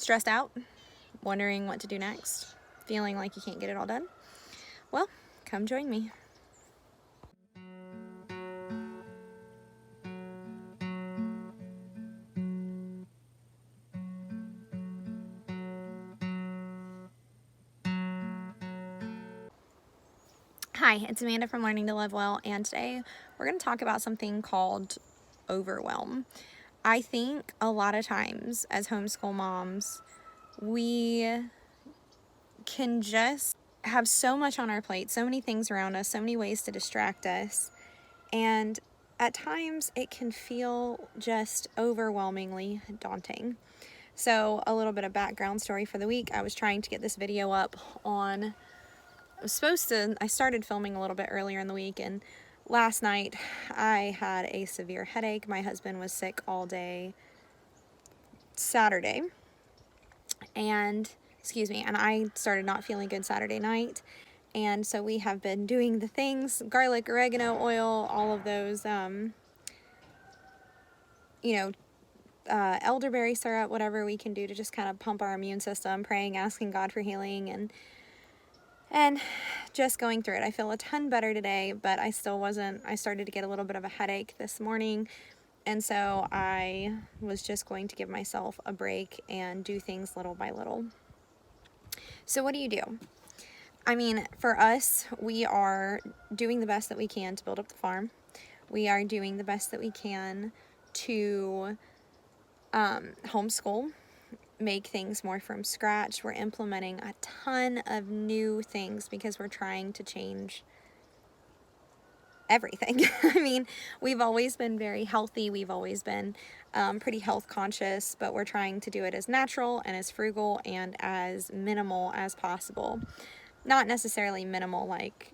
Stressed out? Wondering what to do next? Feeling like you can't get it all done? Well, come join me. Hi, it's Amanda from Learning to Live Well, and today we're going to talk about something called overwhelm. I think a lot of times as homeschool moms, we can just have so much on our plate, so many things around us, so many ways to distract us, and at times it can feel just overwhelmingly daunting. So a little bit of background story for the week. I was trying to get this video up on, I started filming a little bit earlier in the week, and last night I had a severe headache. My husband was sick all day Saturday, and I started not feeling good Saturday night. And so we have been doing the things, garlic, oregano oil, all of those, elderberry syrup, whatever we can do to just kind of pump our immune system, praying, asking God for healing, and just going through it. I feel a ton better today, but I started to get a little bit of a headache this morning. And so I was just going to give myself a break and do things little by little. So what do you do? I mean, for us, we are doing the best that we can to build up the farm. We are doing the best that we can to homeschool, make things more from scratch. We're implementing a ton of new things because we're trying to change everything. I mean, we've always been very healthy. We've always been pretty health conscious, but we're trying to do it as natural and as frugal and as minimal as possible. Not necessarily minimal like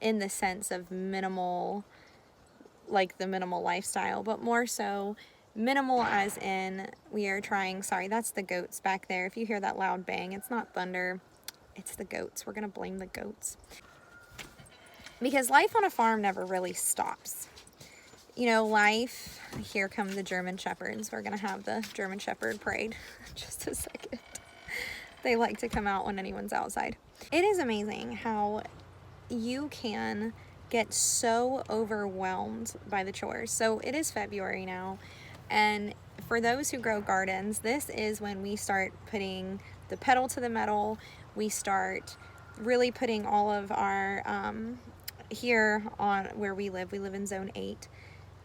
in the sense of minimal, like the minimal lifestyle, but more so minimal as in we are trying, sorry, that's the goats back there. If you hear that loud bang, it's not thunder, it's the goats. We're going to blame the goats. Because life on a farm never really stops. You know, here come the German Shepherds. We're going to have the German Shepherd parade in just a second. They like to come out when anyone's outside. It is amazing how you can get so overwhelmed by the chores. So it is February now, and for those who grow gardens, this is when we start putting the pedal to the metal. We start really putting all of our, here on where we live in zone 8,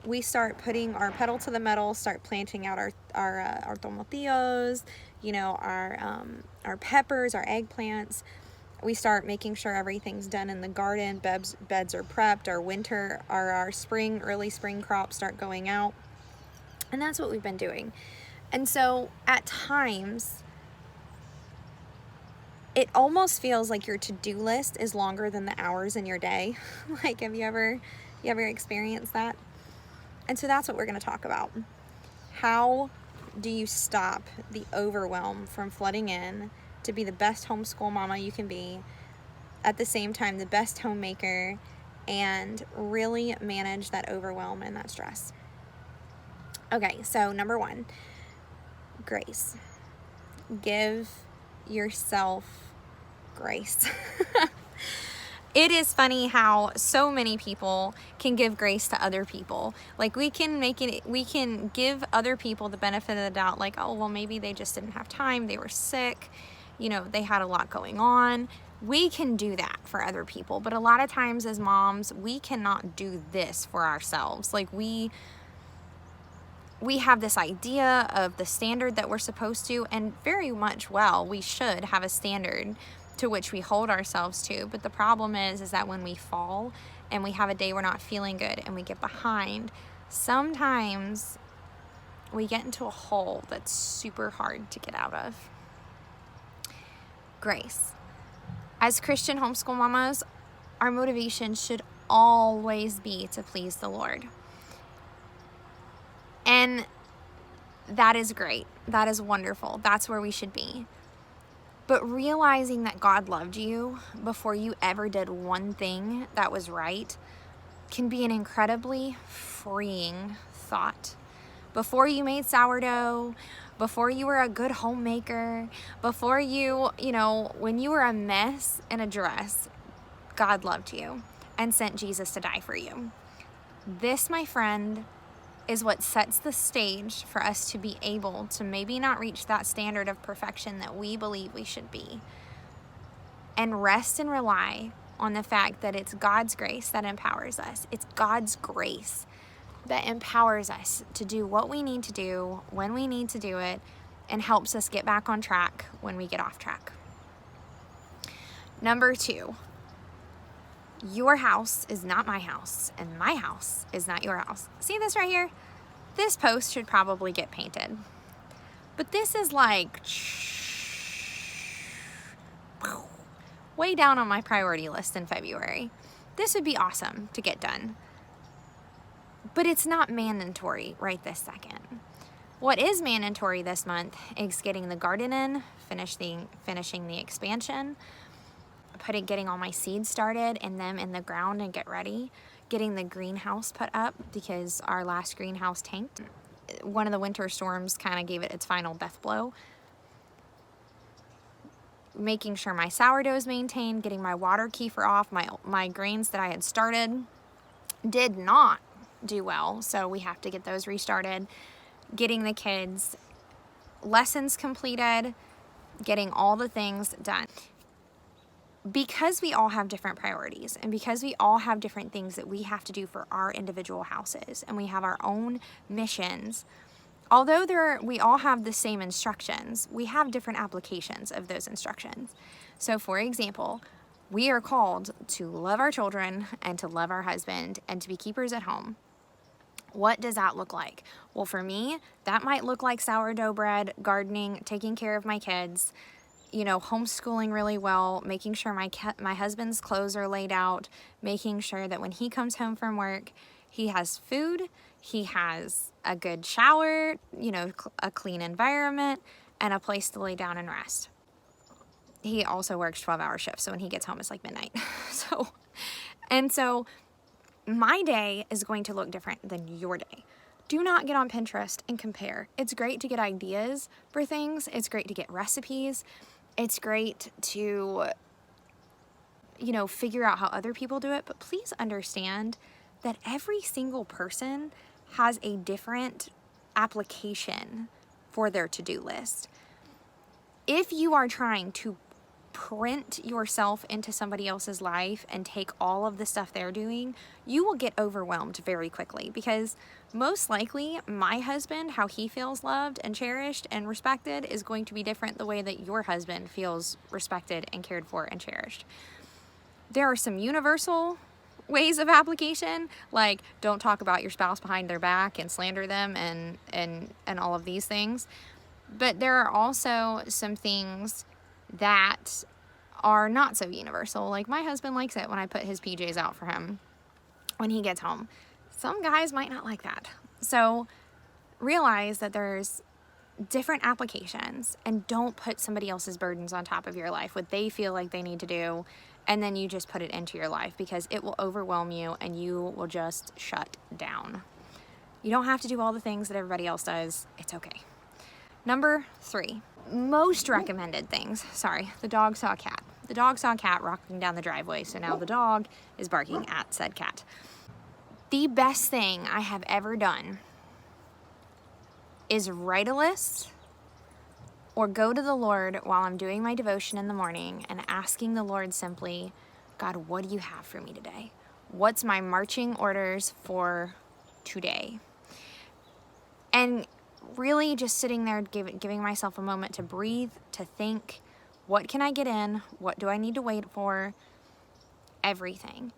we start putting our pedal to the metal, start planting out our tomatillos, our peppers, our eggplants. We start making sure everything's done in the garden. Beds are prepped. Our early spring crops start going out. And that's what we've been doing. And so at times, it almost feels like your to-do list is longer than the hours in your day. Like, have you ever experienced that? And so that's what we're going to talk about. How do you stop the overwhelm from flooding in to be the best homeschool mama you can be, at the same time the best homemaker, and really manage that overwhelm and that stress? Okay, so number 1, grace. Give yourself grace. It is funny how so many people can give grace to other people. Like, we can give other people the benefit of the doubt, like, oh, well, maybe they just didn't have time, they were sick, they had a lot going on. We can do that for other people, but a lot of times as moms, we cannot do this for ourselves. Like, we have this idea of the standard that we're supposed to, and very much we should have a standard to which we hold ourselves to. But the problem is that when we fall and we have a day we're not feeling good and we get behind, sometimes we get into a hole that's super hard to get out of. Grace. As Christian homeschool mamas, our motivation should always be to please the Lord. And that is great. That is wonderful. That's where we should be. But realizing that God loved you before you ever did one thing that was right can be an incredibly freeing thought. Before you made sourdough, before you were a good homemaker, before when you were a mess in a dress, God loved you and sent Jesus to die for you. This, my friend, is what sets the stage for us to be able to maybe not reach that standard of perfection that we believe we should be, and rest and rely on the fact that it's God's grace that empowers us. It's God's grace that empowers us to do what we need to do when we need to do it, and helps us get back on track when we get off track. Number 2, your house is not my house, and my house is not your house. See this right here? This post should probably get painted. But this is like way down on my priority list in February. This would be awesome to get done. But it's not mandatory right this second. What is mandatory this month is getting the garden in, finishing the expansion, getting all my seeds started and them in the ground and get ready, getting the greenhouse put up because our last greenhouse tanked. One of the winter storms kind of gave it its final death blow. Making sure my sourdough is maintained, getting my water kefir off, my grains that I had started did not do well, so we have to get those restarted. Getting the kids' lessons completed, getting all the things done. Because we all have different priorities, and because we all have different things that we have to do for our individual houses, and we have our own missions, although we all have the same instructions, we have different applications of those instructions. So for example, we are called to love our children and to love our husband and to be keepers at home. What does that look like? Well, for me, that might look like sourdough bread, gardening, taking care of my kids, homeschooling really well, making sure my husband's clothes are laid out, making sure that when he comes home from work, he has food, he has a good shower, a clean environment, and a place to lay down and rest. He also works 12-hour shifts, so when he gets home, it's like midnight. So my day is going to look different than your day. Do not get on Pinterest and compare. It's great to get ideas for things. It's great to get recipes. It's great to, figure out how other people do it. But please understand that every single person has a different application for their to-do list. If you are trying to print yourself into somebody else's life and take all of the stuff they're doing, you will get overwhelmed very quickly, because most likely my husband, how he feels loved and cherished and respected, is going to be different the way that your husband feels respected and cared for and cherished. There are some universal ways of application, like don't talk about your spouse behind their back and slander them and all of these things. But there are also some things that are not so universal. Like my husband likes it when I put his PJs out for him when he gets home. Some guys might not like that. So realize that there's different applications, and don't put somebody else's burdens on top of your life, what they feel like they need to do, and then you just put it into your life, because it will overwhelm you and you will just shut down. You don't have to do all the things that everybody else does. It's okay. Number 3, most recommended things. Sorry, the dog saw a cat. The dog saw a cat walking down the driveway, so now the dog is barking at said cat. The best thing I have ever done is write a list or go to the Lord while I'm doing my devotion in the morning and asking the Lord simply, God, what do you have for me today? What's my marching orders for today? And really just sitting there, giving myself a moment to breathe, to think, what can I get in? What do I need to wait for? Everything.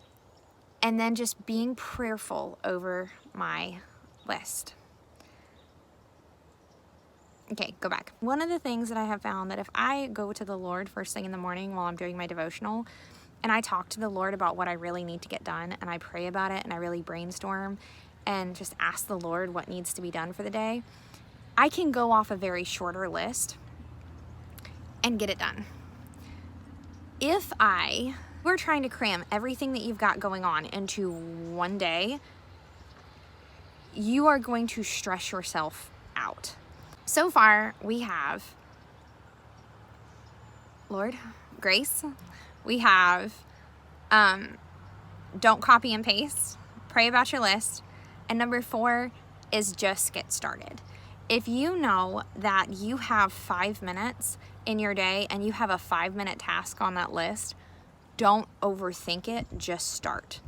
And then just being prayerful over my list. Okay, go back. One of the things that I have found that if I go to the Lord first thing in the morning while I'm doing my devotional, and I talk to the Lord about what I really need to get done, and I pray about it, and I really brainstorm and just ask the Lord what needs to be done for the day, I can go off a very shorter list and get it done. If we're trying to cram everything that you've got going on into one day, you are going to stress yourself out. So far, we have, Lord, grace. We have, don't copy and paste. Pray about your list. And number 4 is just get started. If you know that you have 5 minutes in your day and you have a 5-minute task on that list, don't overthink it, just start.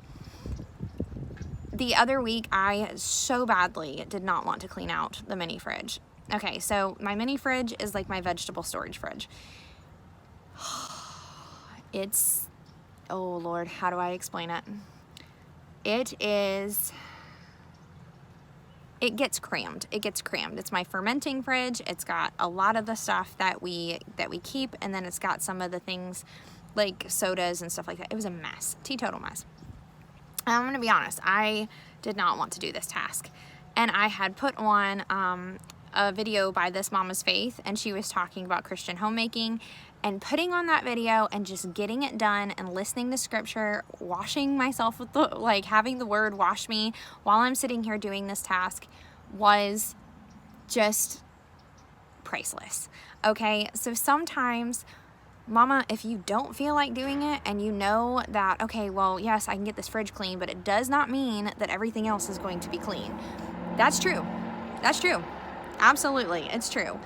The other week, I so badly did not want to clean out the mini fridge. Okay, so my mini fridge is like my vegetable storage fridge. It's, oh Lord, how do I explain it? It gets crammed. It gets crammed. It's my fermenting fridge. It's got a lot of the stuff that we keep, and then it's got some of the things like sodas and stuff like that. It was a mess, teetotal mess. I'm gonna be honest, I did not want to do this task. And I had put on a video by This Mama's Faith, and she was talking about Christian homemaking, and putting on that video and just getting it done and listening to scripture, washing myself with the, like having the word wash me while I'm sitting here doing this task was just priceless. Okay, so sometimes, Mama, if you don't feel like doing it and you know that, okay, well, yes, I can get this fridge clean, but it does not mean that everything else is going to be clean. That's true. That's true. Absolutely, it's true.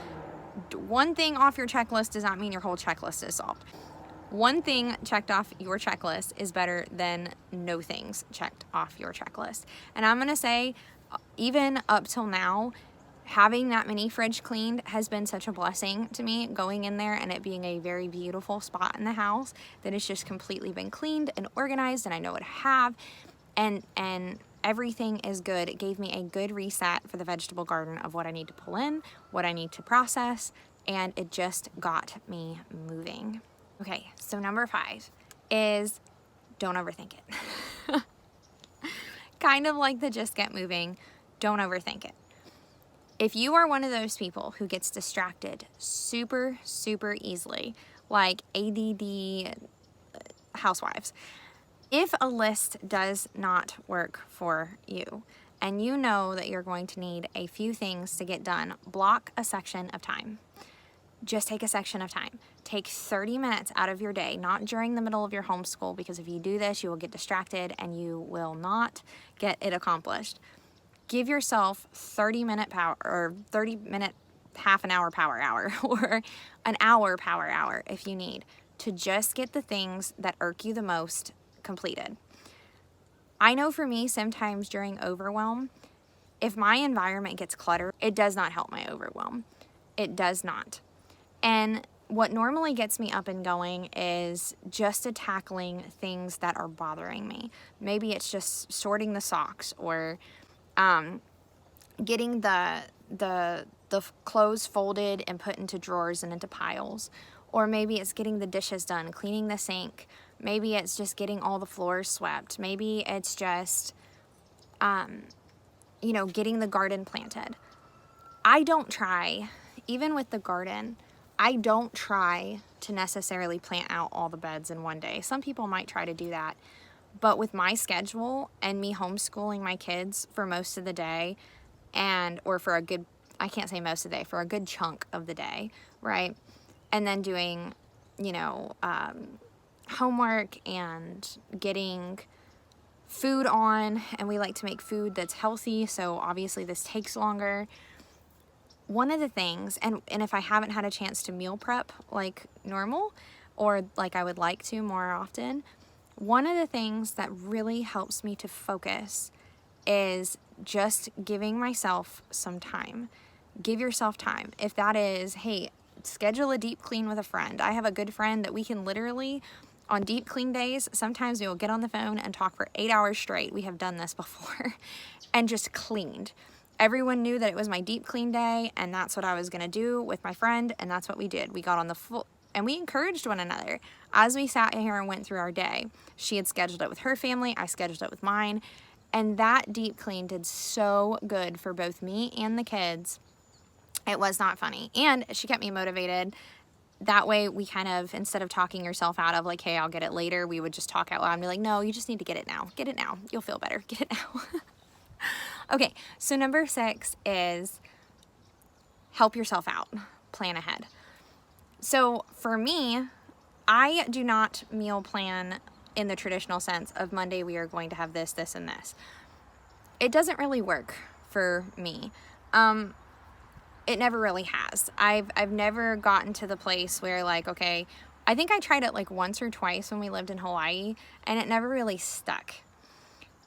One thing off your checklist does not mean your whole checklist is solved. One thing checked off your checklist is better than no things checked off your checklist. And I'm going to say, even up till now, having that mini fridge cleaned has been such a blessing to me, going in there and it being a very beautiful spot in the house that it's just completely been cleaned and organized, and I know what I have, and everything is good. It gave me a good reset for the vegetable garden of what I need to pull in, what I need to process, and it just got me moving. Okay, so number 5 is don't overthink it. Kind of like the just get moving, don't overthink it. If you are one of those people who gets distracted super, super easily, like ADD housewives, if a list does not work for you and you know that you're going to need a few things to get done, block a section of time. Just take a section of time. Take 30 minutes out of your day, not during the middle of your homeschool, because if you do this, you will get distracted and you will not get it accomplished. Give yourself 30-minute power, or 30-minute, half an hour power hour, or an hour power hour if you need, to just get the things that irk you the most completed. I know for me, sometimes during overwhelm, if my environment gets cluttered, it does not help my overwhelm. It does not. And what normally gets me up and going is just tackling things that are bothering me. Maybe it's just sorting the socks, or getting the clothes folded and put into drawers and into piles. Or maybe it's getting the dishes done, cleaning the sink. Maybe it's just getting all the floors swept. Maybe it's just, getting the garden planted. I don't try, even with the garden, I don't try to necessarily plant out all the beds in one day. Some people might try to do that. But with my schedule and me homeschooling my kids for most of the day, or for a good, I can't say most of the day, for a good chunk of the day, right? And then doing, homework and getting food on, and we like to make food that's healthy, so obviously this takes longer. One of the things, and if I haven't had a chance to meal prep like normal, or like I would like to more often, one of the things that really helps me to focus is just giving myself some time. Give yourself time. If that is, hey, schedule a deep clean with a friend. I have a good friend that we can literally, on deep clean days, sometimes we will get on the phone and talk for 8 hours straight. We have done this before and just cleaned. Everyone knew that it was my deep clean day, and that's what I was going to do with my friend, and that's what we did. We got on the full, and we encouraged one another as we sat here and went through our day. She had scheduled it with her family, I scheduled it with mine, and that deep clean did so good for both me and the kids. It was not funny, and she kept me motivated. That way we kind of, instead of talking yourself out of like, hey, I'll get it later, we would just talk out loud and be like, no, you just need to get it now. Get it now. You'll feel better. Get it now. Okay, so number 6 is help yourself out, plan ahead. So for me, I do not meal plan in the traditional sense of Monday we are going to have this, this, and this. It doesn't really work for me. It never really has. I've never gotten to the place where like, okay, I think I tried it like once or twice when we lived in Hawaii, and it never really stuck.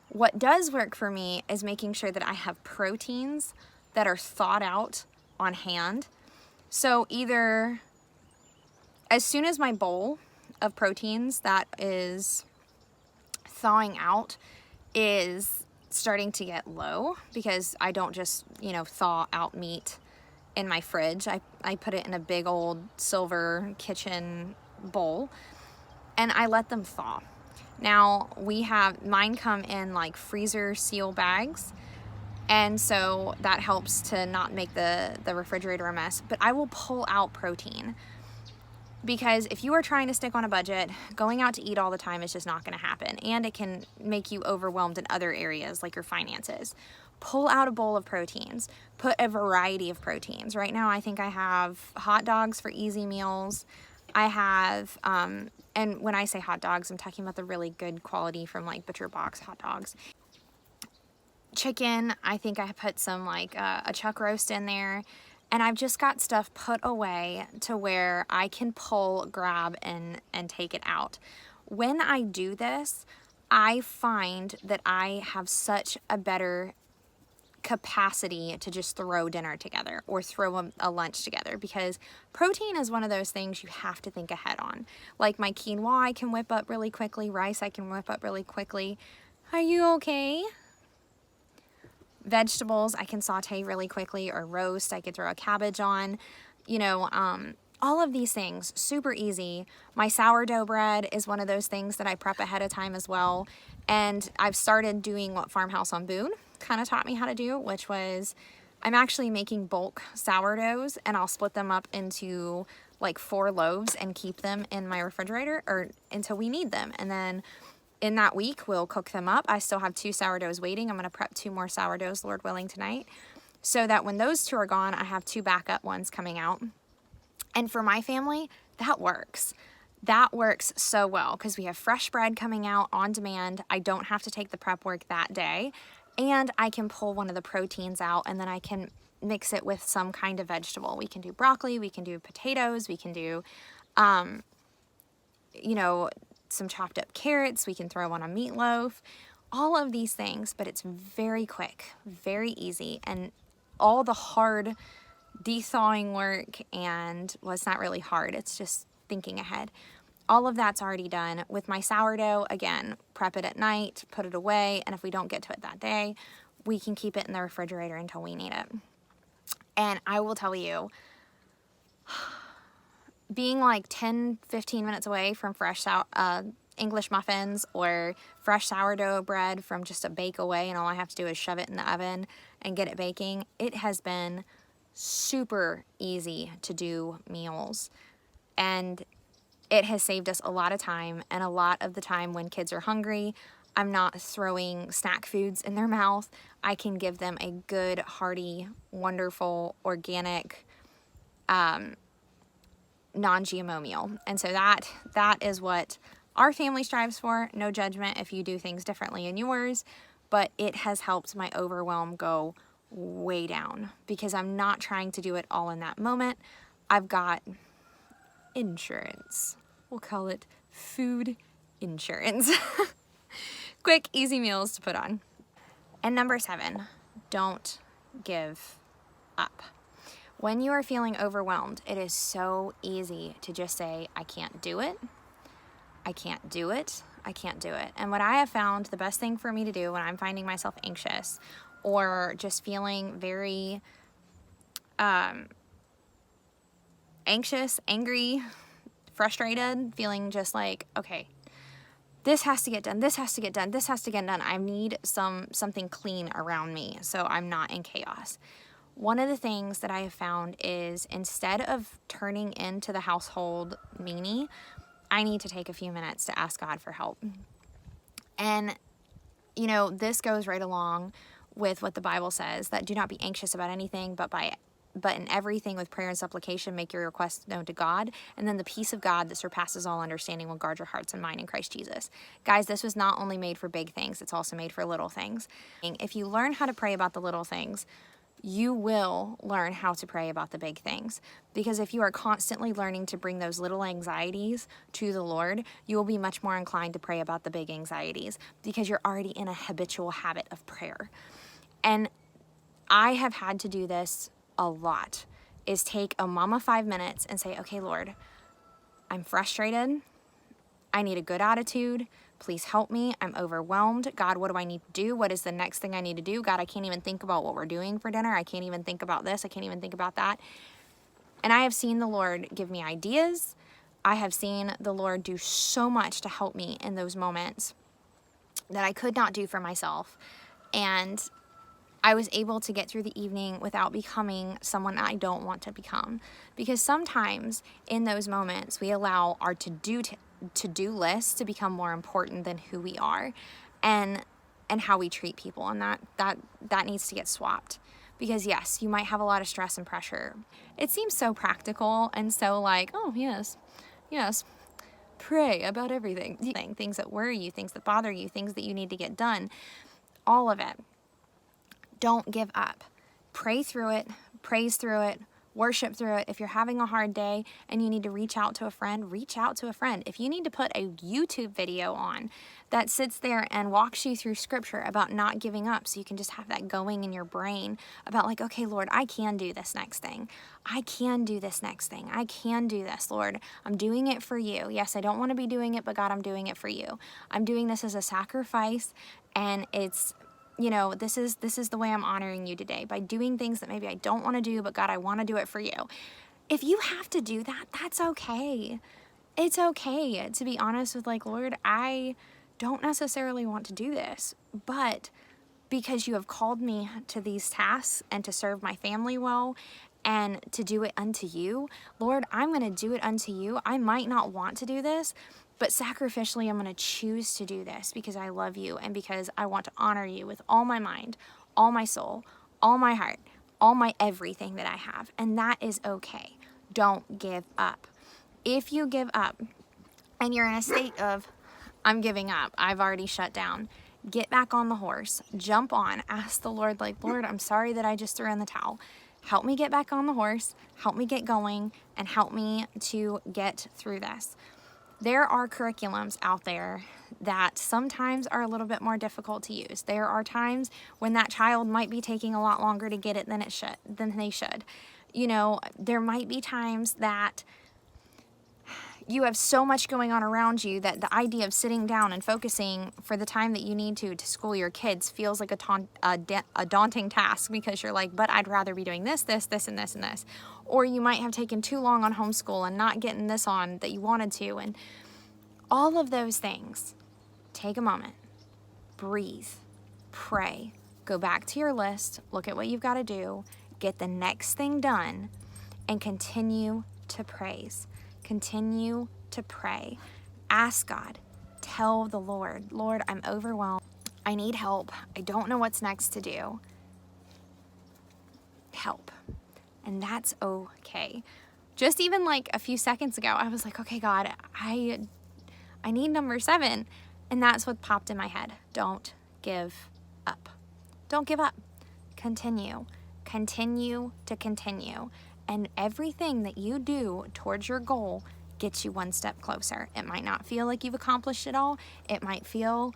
What does work for me is making sure that I have proteins that are thawed out on hand. So either as soon as my bowl of proteins that is thawing out is starting to get low, because I don't just, you know, thaw out meat in my fridge. I put it in a big old silver kitchen bowl and I let them thaw. Now we have, mine come in like freezer seal bags, and so that helps to not make the refrigerator a mess, but I will pull out protein. Because if you are trying to stick on a budget, going out to eat all the time is just not going to happen. And it can make you overwhelmed in other areas like your finances. Pull out a bowl of proteins. Put a variety of proteins. Right now I think I have hot dogs for easy meals. I have, and when I say hot dogs, I'm talking about the really good quality from like Butcher Box hot dogs. Chicken, I think I put some like a chuck roast in there. And I've just got stuff put away to where I can pull, grab, and take it out. When I do this, I find that I have such a better capacity to just throw dinner together or throw a lunch together, because protein is one of those things you have to think ahead on. Like my quinoa I can whip up really quickly, rice I can whip up really quickly. Are you okay? Vegetables I can saute really quickly or roast. I could throw a cabbage on, you know, all of these things, super easy. My sourdough bread is one of those things that I prep ahead of time as well. And I've started doing what Farmhouse on Boone kind of taught me how to do, which was I'm actually making bulk sourdoughs, and I'll split them up into like 4 loaves and keep them in my refrigerator or until we need them. And then in that week, we'll cook them up. I still have 2 sourdoughs waiting. I'm going to prep 2 more sourdoughs, Lord willing, tonight, so that when those 2 are gone, I have 2 backup ones coming out. And for my family, that works. That works so well because we have fresh bread coming out on demand. I don't have to take the prep work that day, and I can pull one of the proteins out, and then I can mix it with some kind of vegetable. We can do broccoli, we can do potatoes, we can do, you know, some chopped up carrots, we can throw on a meatloaf, all of these things, but it's very quick, very easy, and all the hard de-thawing work, and well, it's not really hard, it's just thinking ahead. All of that's already done. With my sourdough, again, prep it at night, put it away, and if we don't get to it that day, we can keep it in the refrigerator until we need it. And I will tell you, being like 10-15 minutes away from fresh English muffins or fresh sourdough bread from just a bake away, and all I have to do is shove it in the oven and get it baking, it has been super easy to do meals. And it has saved us a lot of time, and a lot of the time when kids are hungry, I'm not throwing snack foods in their mouth. I can give them a good, hearty, wonderful, organic, non-GMO meal. And so that is what our family strives for. No judgment if you do things differently in yours, but it has helped my overwhelm go way down because I'm not trying to do it all in that moment. I've got insurance. We'll call it food insurance. Quick, easy meals to put on. And number 7, don't give up. When you are feeling overwhelmed, it is so easy to just say, I can't do it. I can't do it. I can't do it. And what I have found the best thing for me to do when I'm finding myself anxious or just feeling very anxious, angry, frustrated, feeling just like, okay, this has to get done, this has to get done, this has to get done. I need something clean around me so I'm not in chaos. One of the things that I have found is instead of turning into the household meanie, I need to take a few minutes to ask God for help. And, you know, this goes right along with what the Bible says, that do not be anxious about anything, but by but in everything with prayer and supplication, make your requests known to God. And then the peace of God that surpasses all understanding will guard your hearts and mind in Christ Jesus. Guys, this was not only made for big things, it's also made for little things. If you learn how to pray about the little things, you will learn how to pray about the big things. Because if you are constantly learning to bring those little anxieties to the Lord, you will be much more inclined to pray about the big anxieties because you're already in a habitual habit of prayer. And I have had to do this a lot, is take a mama 5 minutes and say, okay, Lord, I'm frustrated. I need a good attitude. Please help me. I'm overwhelmed. God, what do I need to do? What is the next thing I need to do? God, I can't even think about what we're doing for dinner. I can't even think about this. I can't even think about that. And I have seen the Lord give me ideas. I have seen the Lord do so much to help me in those moments that I could not do for myself. And I was able to get through the evening without becoming someone I don't want to become. Because sometimes in those moments, we allow our to-do list to become more important than who we are and how we treat people. And that needs to get swapped. Because yes, you might have a lot of stress and pressure. It seems so practical and so like, oh yes, pray about everything. Things that worry you, things that bother you, things that you need to get done, all of it. Don't give up. Pray through it, praise through it, worship through it. If you're having a hard day and you need to reach out to a friend, reach out to a friend. If you need to put a YouTube video on that sits there and walks you through scripture about not giving up, so you can just have that going in your brain about like, okay, Lord, I can do this next thing. I can do this next thing. I can do this, Lord. I'm doing it for you. Yes, I don't want to be doing it, but God, I'm doing it for you. I'm doing this as a sacrifice, and it's, this is the way I'm honoring you today, by doing things that maybe I don't want to do, but God, I want to do it for you. If you have to do that, that's okay. It's okay to be honest with like, Lord, I don't necessarily want to do this, but because you have called me to these tasks and to serve my family well and to do it unto you, Lord, I'm going to do it unto you. I might not want to do this, but sacrificially, I'm going to choose to do this because I love you and because I want to honor you with all my mind, all my soul, all my heart, all my everything that I have. And that is okay. Don't give up. If you give up and you're in a state of, I'm giving up, I've already shut down, get back on the horse, jump on, ask the Lord, like, Lord, I'm sorry that I just threw in the towel. Help me get back on the horse, help me get going, and help me to get through this. There are curriculums out there that sometimes are a little bit more difficult to use. There are times when that child might be taking a lot longer to get it than they should. There might be times that you have so much going on around you that the idea of sitting down and focusing for the time that you need to school your kids feels like a daunting task, because you're like, but I'd rather be doing this, and this, and this. Or you might have taken too long on homeschool and not getting this on that you wanted to. And all of those things, take a moment, breathe, pray, go back to your list, look at what you've got to do, get the next thing done, and continue to praise. Continue to pray. Ask God. Tell the Lord, Lord, I'm overwhelmed. I need help. I don't know what's next to do. Help. And that's okay. Just even like a few seconds ago, I was like, okay, God, I need number 7. And that's what popped in my head. Don't give up. Don't give up. Continue. Continue to continue. And everything that you do towards your goal gets you one step closer. It might not feel like you've accomplished it all. It might feel,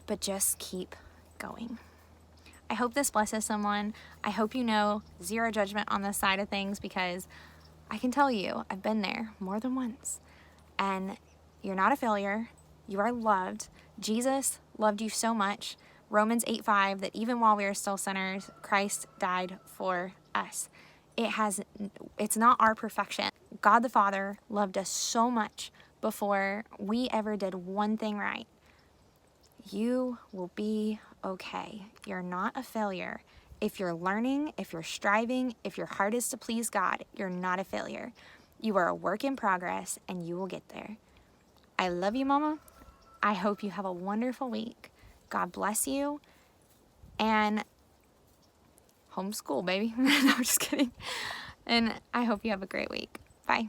but just keep going. I hope this blesses someone. I hope you know zero judgment on this side of things, because I can tell you, I've been there more than once. And you're not a failure. You are loved. Jesus loved you so much. Romans 8:5, that even while we are still sinners, Christ died for us. It's not our perfection. God the Father loved us so much before we ever did one thing right. You will be okay. You're not a failure. If you're learning, if you're striving, if your heart is to please God, you're not a failure. You are a work in progress, and you will get there. I love you, Mama. I hope you have a wonderful week. God bless you. And homeschool, baby. No, I'm just kidding. And I hope you have a great week. Bye.